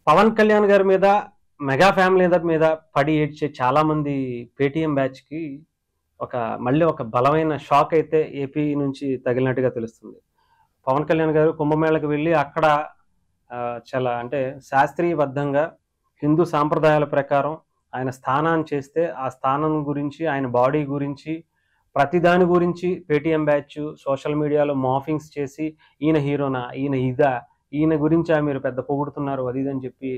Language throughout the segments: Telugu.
పవన్ కళ్యాణ్ గారి మీద, మెగా ఫ్యామిలీ మీద పడి ఏడ్చే చాలామంది పేటీఎం బ్యాచ్‌కి ఒక మళ్ళీ ఒక బలమైన షాక్ అయితే ఏపీ నుంచి తగిలినట్టుగా తెలుస్తుంది. పవన్ కళ్యాణ్ గారు కుంభమేళకి వెళ్లి అక్కడ చాలా అంటే శాస్త్రీయబద్ధంగా హిందూ సాంప్రదాయాల ప్రకారం ఆయన స్థానం చేస్తే, ఆ స్థానం గురించి, ఆయన బాడీ గురించి, ప్రతి దాని గురించి పేటీఎం బ్యాచ్ సోషల్ మీడియాలో మార్ఫింగ్స్ చేసి, ఈయన హీరోనా? ఈయన ఇదా? ఈయన గురించా మీరు పెద్ద పొగుడుతున్నారు అది ఇది అని చెప్పి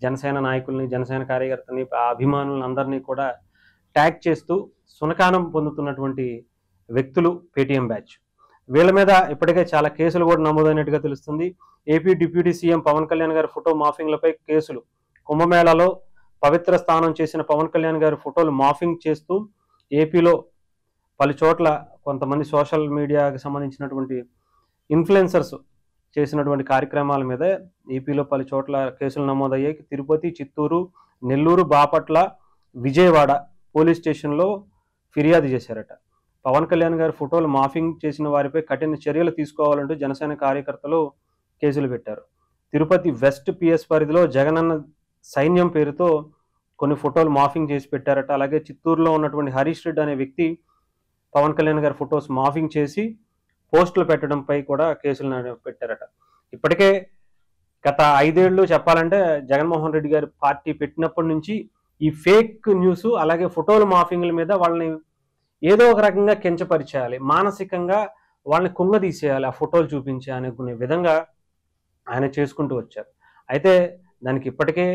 జనసేన నాయకుల్ని, జనసేన కార్యకర్తల్ని, అభిమానులను అందరినీ కూడా ట్యాగ్ చేస్తూ సునకానం పొందుతున్నటువంటి వ్యక్తులు పేటీఎం బ్యాచ్. వీళ్ళ మీద ఇప్పటికే చాలా కేసులు కూడా నమోదైనట్టుగా తెలుస్తుంది. AP deputy CM Pawan Kalyan గారి ఫోటో మార్ఫింగ్‌లపై కేసులు. కుంభమేళాలో పవిత్ర స్నానం చేసిన పవన్ కళ్యాణ్ గారి ఫోటోలు మార్ఫింగ్ చేస్తూ ఏపీలో పలుచోట్ల కొంతమంది సోషల్ మీడియాకి సంబంధించినటువంటి ఇన్‌ఫ్లుయెన్సర్స్ చేసినటువంటి కార్యక్రమాల మీద ఏపీలో పలుచోట్ల కేసులు నమోదయ్యాయి. తిరుపతి, చిత్తూరు, నెల్లూరు, బాపట్ల, విజయవాడ పోలీస్ స్టేషన్‌లో ఫిర్యాదు చేశారట. పవన్ కళ్యాణ్ గారి ఫోటోలు మార్ఫింగ్ చేసిన వారిపై కఠిన చర్యలు తీసుకోవాలంటూ జనసేన కార్యకర్తలు కేసులు పెట్టారు. తిరుపతి వెస్ట్ పిఎస్ పరిధిలో జగనన్న సైన్యం పేరుతో కొన్ని ఫోటోలు మార్ఫింగ్ చేసి పెట్టారట. అలాగే చిత్తూరులో ఉన్నటువంటి హరీష్ రెడ్డి అనే వ్యక్తి పవన్ కళ్యాణ్ గారి ఫోటోస్ మార్ఫింగ్ చేసి పోస్టులు పెట్టడంపై కూడా కేసులు పెట్టారట. ఇప్పటికే గత 5 ఏళ్ళు చెప్పాలంటే జగన్మోహన్ రెడ్డి గారి పార్టీ పెట్టినప్పటి నుంచి ఈ ఫేక్ న్యూస్ అలాగే ఫోటోల మార్ఫింగ్ల మీద వాళ్ళని ఏదో ఒక రకంగా కించపరిచేయాలి, మానసికంగా వాళ్ళని కుంగదీసేయాలి, ఆ ఫోటోలు చూపించి అనుకునే విధంగా ఆయన చేసుకుంటూ వచ్చారు. అయితే దానికి ఇప్పటికే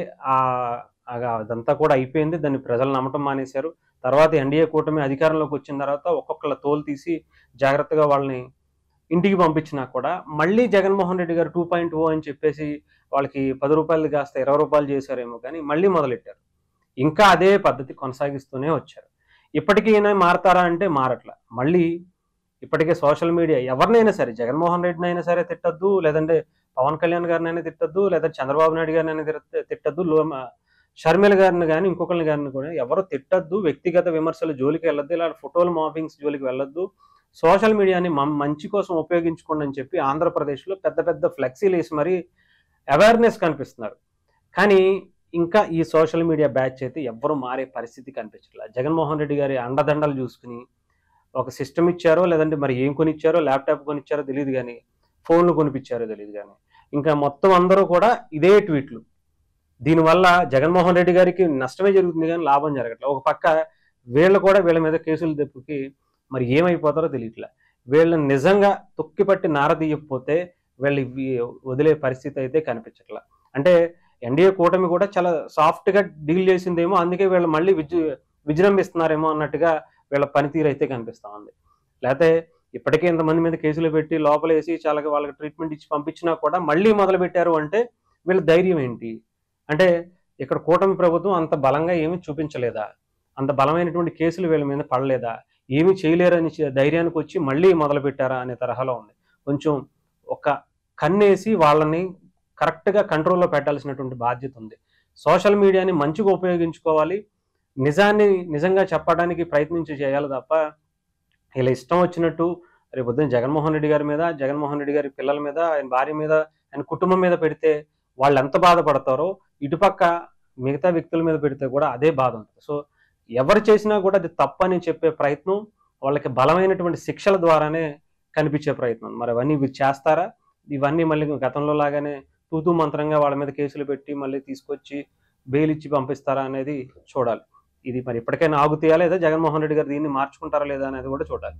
అదంతా కూడా అయిపోయింది. దాన్ని ప్రజలు నమ్మటం మానేశారు. తర్వాత ఎన్డీఏ కూటమి అధికారంలోకి వచ్చిన తర్వాత ఒక్కొక్కళ్ళ తోలు తీసి జాగ్రత్తగా వాళ్ళని ఇంటికి పంపించినా కూడా మళ్ళీ జగన్మోహన్ రెడ్డి గారు 2.0 అని చెప్పేసి వాళ్ళకి రూ. 10 కాస్త రూ. 20 చేశారేమో కానీ మళ్ళీ మొదలెట్టారు. ఇంకా అదే పద్ధతి కొనసాగిస్తూనే వచ్చారు. ఇప్పటికీ ఈయన మారతారా అంటే మారట్ల. మళ్ళీ ఇప్పటికే సోషల్ మీడియా ఎవరినైనా సరే, జగన్మోహన్ రెడ్డినైనా సరే తిట్టద్దు, లేదంటే పవన్ కళ్యాణ్ గారినైనా తిట్టద్దు, లేదా చంద్రబాబు నాయుడు గారినైనా తిట్టద్దు, షర్మిల గారిని కానీ ఇంకొకరిని గారిని కూడా ఎవరు తిట్టద్దు, వ్యక్తిగత విమర్శలు జోలికి వెళ్ళొద్దు, ఇలా ఫోటోల మార్ఫింగ్స్ జోలికి వెళ్ళొద్దు, సోషల్ మీడియాని మంచి కోసం ఉపయోగించుకోండి అని చెప్పి ఆంధ్రప్రదేశ్లో పెద్ద పెద్ద ఫ్లెక్సీలు వేసి మరీ అవేర్నెస్ కనిపిస్తున్నారు. కానీ ఇంకా ఈ సోషల్ మీడియా బ్యాచ్ అయితే ఎవ్వరూ మారే పరిస్థితి కనిపించట్లేదు. జగన్మోహన్ రెడ్డి గారి అండదండలు చూసుకుని ఒక సిస్టమ్ ఇచ్చారో, లేదంటే మరి ఏం కొనిచ్చారో, ల్యాప్టాప్ కొనిచ్చారో తెలియదు కానీ, ఫోన్లు కొనిపించారో తెలియదు కానీ, ఇంకా మొత్తం అందరూ కూడా ఇదే ట్వీట్లు. దీనివల్ల జగన్మోహన్ రెడ్డి గారికి నష్టమే జరుగుతుంది కానీ లాభం జరగట్లేదు. ఒక పక్క వీళ్ళు కూడా వీళ్ళ మీద కేసులు తెప్పుకి మరి ఏమైపోతారో తెలియట్లే. వీళ్ళని నిజంగా తొక్కిపట్టి నారదీయకపోతే వీళ్ళు వదిలే పరిస్థితి అయితే కనిపించట్లా. అంటే ఎన్డీఏ కూటమి కూడా చాలా సాఫ్ట్గా డీల్ చేసిందేమో, అందుకే వీళ్ళు మళ్ళీ విజృంభిస్తున్నారేమో అన్నట్టుగా వీళ్ళ పనితీరు అయితే కనిపిస్తూ ఉంది. లేకపోతే ఇప్పటికే ఇంతమంది మీద కేసులు పెట్టి లోపలేసి చాలా వాళ్ళకి ట్రీట్మెంట్ ఇచ్చి పంపించినా కూడా మళ్ళీ మొదలు పెట్టారు అంటే వీళ్ళ ధైర్యం ఏంటి? అంటే ఇక్కడ కూటమి ప్రభుత్వం అంత బలంగా ఏమీ చూపించలేదా? అంత బలమైనటువంటి కేసులు వీళ్ళ మీద పడలేదా? ఏమీ చేయలేరని ధైర్యానికి వచ్చి మళ్ళీ మొదలుపెట్టారా అనే తరహాలో ఉంది. కొంచెం ఒక కన్నేసి వాళ్ళని కరెక్ట్‌గా కంట్రోల్‌లో పెట్టాల్సినటువంటి బాధ్యత ఉంది. సోషల్ మీడియాని మంచిగా ఉపయోగించుకోవాలి. నిజాన్ని నిజంగా చెప్పడానికి చేయాలి తప్ప ఇలా ఇష్టం వచ్చినట్టు రేపొద్దున జగన్మోహన్ రెడ్డి గారి మీద, జగన్మోహన్ రెడ్డి గారి పిల్లల మీద, ఆయన భార్య మీద, ఆయన కుటుంబం మీద పెడితే వాళ్ళెంత బాధపడతారో, ఇటుపక్క మిగతా వ్యక్తుల మీద పెడితే కూడా అదే బాధ ఉంటుంది. సో, ఎవరు చేసినా కూడా అది తప్పని చెప్పే ప్రయత్నం, వాళ్ళకి బలమైనటువంటి శిక్షల ద్వారానే కనిపించే ప్రయత్నం. మరి అవన్నీ వీరు చేస్తారా? ఇవన్నీ మళ్ళీ గతంలో లాగానే తూతూ మంత్రంగా వాళ్ళ మీద కేసులు పెట్టి మళ్ళీ తీసుకొచ్చి బెయిల్ ఇచ్చి పంపిస్తారా అనేది చూడాలి. ఇది మరి ఇప్పటికైనా ఆగుతాయా లేదా జగన్మోహన్ రెడ్డి గారు దీన్ని మార్చుకుంటారా లేదా అనేది కూడా చూడాలి.